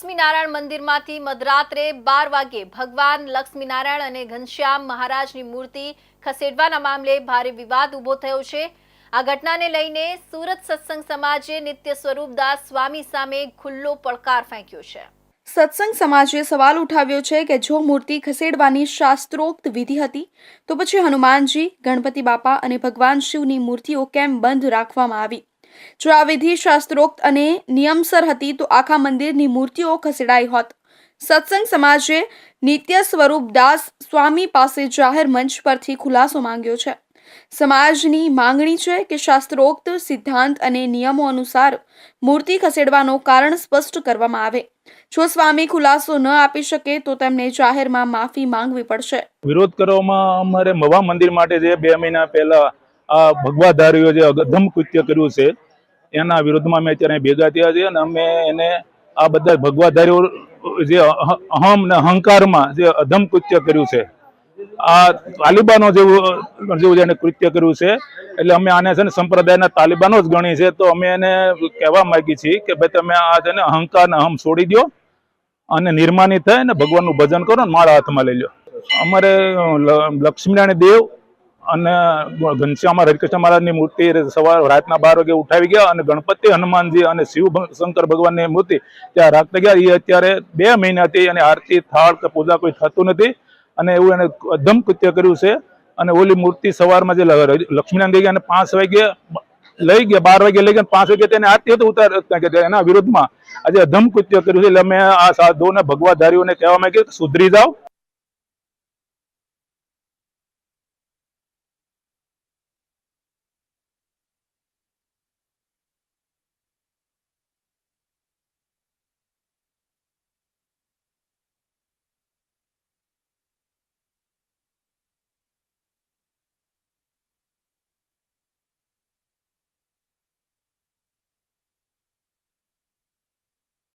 લક્ષ્મીનારાયણ મંદિરમાંથી મધરાત્રે 12 વાગ્યે ભગવાન લક્ષ્મીનારાયણ અને ઘનશ્યામ મહારાજની મૂર્તિ ખસેડવાના મામલે ભારે વિવાદ ઊભો થયો છે। આ ઘટનાને લઈને સુરત સત્સંગ સમાજે નિત્ય સ્વરૂપદાસ સ્વામી સામે ખુલ્લો પડકાર ફેંક્યો છે। સત્સંગ સમાજે સવાલ ઉઠાવ્યો છે કે જો મૂર્તિ ખસેડવાની શાસ્ત્રોક્ત વિધિ હતી તો પછી હનુમાનજી, ગણપતિ બાપા અને ભગવાન શિવની મૂર્તિઓ કેમ બંધ રાખવામાં આવી? જો આ વિધિ શાસ્ત્રોક્ત અને નિયમસર હતી તો આખા મંદિરની મૂર્તિઓ ખસેડાઈ હોત। સત્સંગ સમાજે નિત્ય સ્વરૂપદાસ સ્વામી પાસે જાહેર મંચ પરથી ખુલાસો માંગ્યો છે। સમાજની માંગણી છે કે શાસ્ત્રોક્ત સિદ્ધાંત અને નિયમો અનુસાર મૂર્તિ ખસેડવાનો કારણ સ્પષ્ટ કરવામાં આવે। જો સ્વામી ખુલાસો ન આપી શકે તો તેમને જાહેરમાં માફી માંગવી પડશે। વિરોધ કરવામાં અમારે મવા મંદિર માટે જે 2 મહિના પહેલા આ ભગવાધારીઓ જે અધમ કૃત્ય કર્યું છે એના વિરોધમાં અમે અત્યારે ભેગા થયા છીએ અને અમે એને આ બધા ભગવાધારીઓ જે અહમ ને અહંકારમાં જે અધમ કૃત્ય કર્યું છે, આ તાલિબાનો જેવું એને કૃત્ય કર્યું છે, એટલે અમે આને છે ને સંપ્રદાયના તાલિબાનો જ ગણી છે। તો અમે એને કહેવા માંગીએ છીએ કે ભાઈ તમે આ છે ને અહંકાર ને અહમ છોડી દો અને નિર્માની થાય ને ભગવાનનું ભજન કરો ને માળા હાથમાં લઈ લો। અમારે લક્ષ્મીનારાયણ દેવ અને ઘનશ્યામ હરિકૃષ્ણ મહારાજની મૂર્તિ સવાર રાતના 12 વાગે ઉઠાવી ગયા અને ગણપતિ, હનુમાનજી અને શિવ શંકર ભગવાનની મૂર્તિ ત્યાં રાખતા ગયા। એ અત્યારે 2 મહિનાથી અને આરતી, થાળ કે પૂજા કોઈ થતું નથી અને એવું એને અધમ કૃત્ય કર્યું છે। અને ઓલી મૂર્તિ સવારમાં જે લક્ષ્મીનારાયણ ગઈ ગયા અને 5 વાગે લઈ ગયા, 12 વાગે લઈ ગયા, 5 વાગે તેને આરતી હતો ઉતાર એના વિરોધમાં આજે અધમ કૃત્ય કર્યું છે। એટલે અમે આ સાધુઓને ભગવાધારીઓને કહેવા માંગીએ સુધરી જાઓ